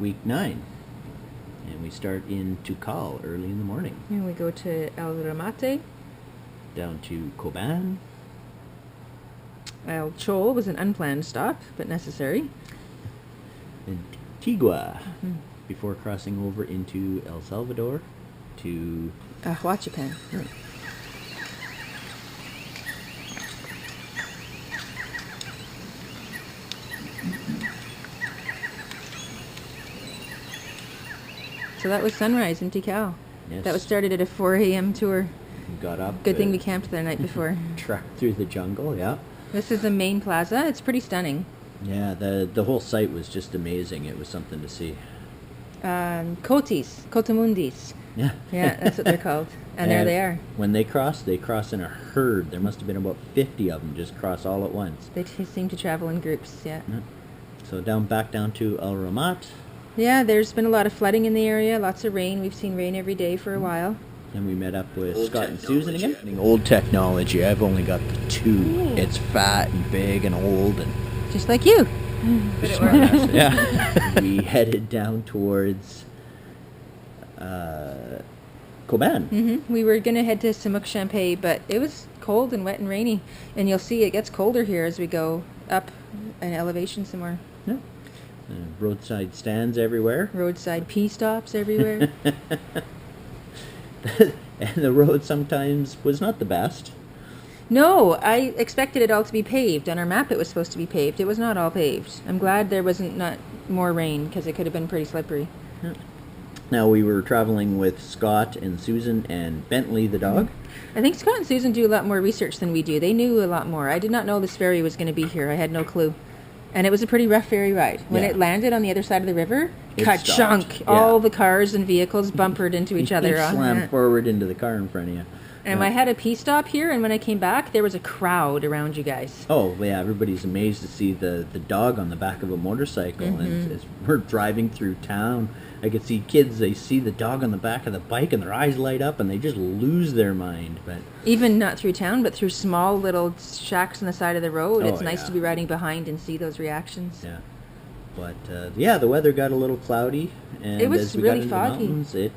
week 9. And we start in Tikal early in the morning. And we go to El Ramate. Down to Coban. El Chol was an unplanned stop, but necessary. Antigua. Before crossing over into El Salvador to... Huachapan. Right. So that was sunrise in Tikal. Yes. That was started at a 4 a.m. tour. We got up. Good thing we camped there the night before. Trekked through the jungle, yeah. This is the main plaza. It's pretty stunning. Yeah, the whole site was just amazing. It was something to see. Cotamundis. Yeah. Yeah, that's what they're called. And there they are. When they cross in a herd. There must have been about 50 of them just cross all at once. They seem to travel in groups, yeah. So back down to El Ramat. Yeah, there's been a lot of flooding in the area, lots of rain. We've seen rain every day for a while. And we met up with Scott and Susan again. Old technology. I've only got the 2. Ooh. It's fat and big and old and... Just like you. Smartass, yeah. We headed down towards Coban. We were going to head to Samuk Champay, but it was cold and wet and rainy. And you'll see it gets colder here as we go up an elevation some more. Yeah. Roadside stands everywhere. Roadside pee stops everywhere. And the road sometimes was not the best. No, I expected it all to be paved. On our map it was supposed to be paved. It was not all paved. I'm glad there wasn't not more rain, because it could have been pretty slippery. Yeah. Now we were traveling with Scott and Susan and Bentley the dog. I think Scott and Susan do a lot more research than we do. They knew a lot more. I did not know this ferry was going to be here. I had no clue. And it was a pretty rough ferry ride. When it landed on the other side of the river, It ka-chunk! stopped. All the cars and vehicles bumpered into each other. Slammed forward into the car in front of you. And I had a pee stop here, and when I came back, there was a crowd around you guys. Oh, yeah, everybody's amazed to see the dog on the back of a motorcycle. And as we're driving through town, I could see kids, they see the dog on the back of the bike, and their eyes light up, and they just lose their mind. But even not through town, but through small little shacks on the side of the road. It's nice to be riding behind and see those reactions. Yeah. But, the weather got a little cloudy. And it was as we really got into foggy. the mountains, it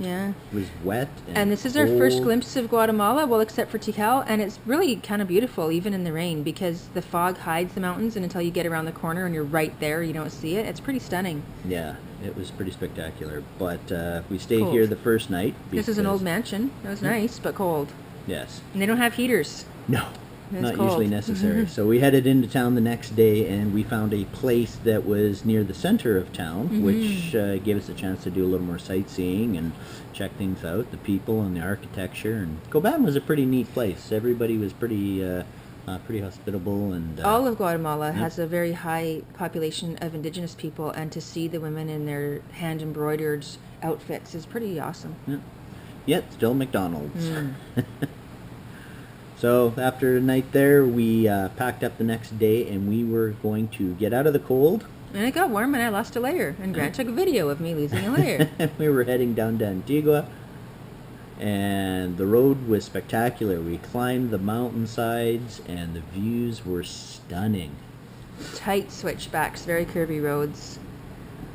was wet and this is our first glimpse of Guatemala, well, except for Tikal, and it's really kind of beautiful, even in the rain, because the fog hides the mountains, and until you get around the corner and you're right there, you don't see it. It's pretty stunning. Yeah, it was pretty spectacular. But we stayed here the first night. This is an old mansion. It was nice, but cold. Yes. And they don't have heaters. No. Not cold. usually necessary. So we headed into town the next day, and we found a place that was near the center of town, which gave us a chance to do a little more sightseeing and check things out, the people and the architecture. And Coban was a pretty neat place. Everybody was pretty hospitable. And all of Guatemala has a very high population of indigenous people, and to see the women in their hand-embroidered outfits is pretty awesome. Yeah. Yet still McDonald's. So after a night there, we packed up the next day, and we were going to get out of the cold. And it got warm, and I lost a layer. And Grant took a video of me losing a layer. We were heading down to Antigua, and the road was spectacular. We climbed the mountainsides, and the views were stunning. Tight switchbacks, very curvy roads.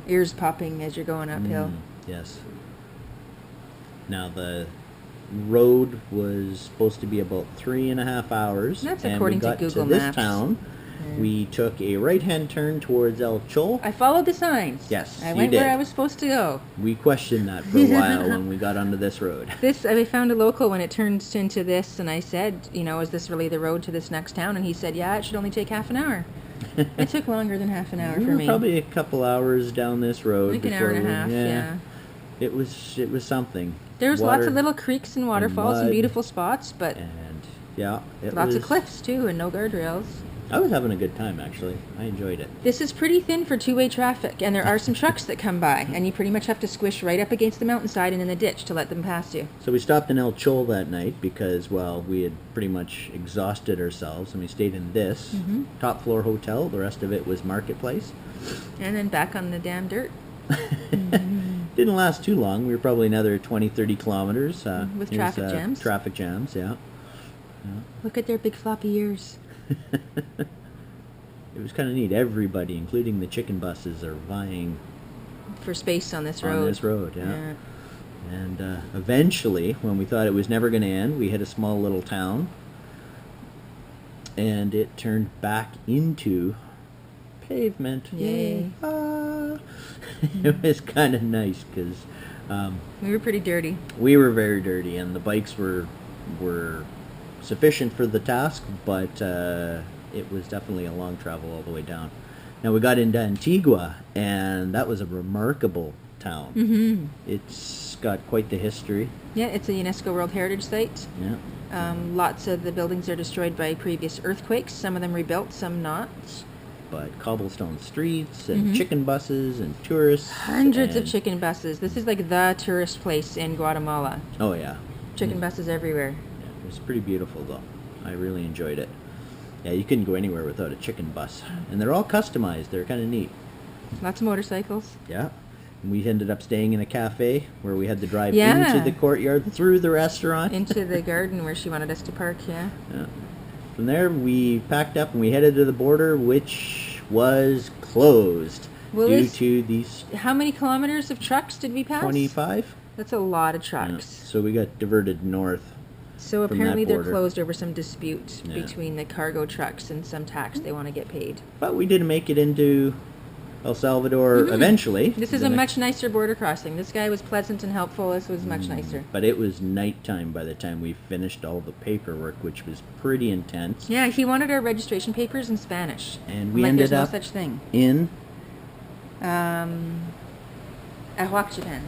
Ears popping as you're going uphill. Yes. Now the road was supposed to be about 3.5 hours. That's according to Google Maps. Maps. This town, we took a right-hand turn towards El Chol. I followed the signs. Yes, I you went did. where I was supposed to go. We questioned that for a while when we got onto this road. I found a local when it turns into this, and I said, is this really the road to this next town? And he said, yeah, it should only take half an hour. It took longer than half an hour for me. Probably a couple hours down this road. I think an hour and a half, yeah. It was something. There was lots of little creeks and waterfalls and beautiful spots, but lots of cliffs too, and no guardrails. I was having a good time, actually. I enjoyed it. This is pretty thin for two-way traffic, and there are some trucks that come by, and you pretty much have to squish right up against the mountainside and in the ditch to let them pass you. So we stopped in El Chol that night because, we had pretty much exhausted ourselves, and we stayed in this top-floor hotel. The rest of it was marketplace. And then back on the damn dirt. Didn't last too long. We were probably another 20, 30 kilometers. With traffic jams. Traffic jams, yeah. Look at their big floppy ears. It was kind of neat. Everybody, including the chicken buses, are vying for space on this on road. this road, yeah. And eventually, when we thought it was never going to end, we hit a small little town, and it turned back into pavement. Yay. It was kind of nice because We were pretty dirty. we were very dirty, and the bikes were sufficient for the task, but it was definitely a long travel all the way down. Now we got into Antigua, and that was a remarkable town. Mm-hmm. It's got quite the history. Yeah, it's a UNESCO World Heritage Site. Yeah. Lots of the buildings are destroyed by previous earthquakes. Some of them rebuilt, some not. But cobblestone streets and Mm-hmm. chicken buses and tourists. Hundreds of and- chicken buses. This is like the tourist place in Guatemala. Oh yeah. Chicken buses everywhere. Yeah, it was pretty beautiful though. I really enjoyed it. Yeah, you couldn't go anywhere without a chicken bus. And they're all customized. They're kind of neat. Lots of motorcycles. Yeah. And we ended up staying in a cafe where we had to drive Yeah. into the courtyard through the restaurant. Into the garden where she wanted us to park, yeah. Yeah. From there, we packed up and we headed to the border, which was closed Well, due this- to these How many kilometers of trucks did we pass? 25. That's a lot of Yeah. trucks. So we got diverted north. So from apparently that they're border. closed over some dispute Yeah. between the cargo trucks and some tax they want to get paid. But we did make it into El Salvador Mhm. eventually. This is The a next- much nicer border crossing. This guy was pleasant and helpful. This was much nicer. But it was nighttime by the time we finished all the paperwork, which was pretty intense. Yeah, he wanted our registration papers in Spanish. And I'm we like, ended there's up no such thing. in Ahuac, Japan.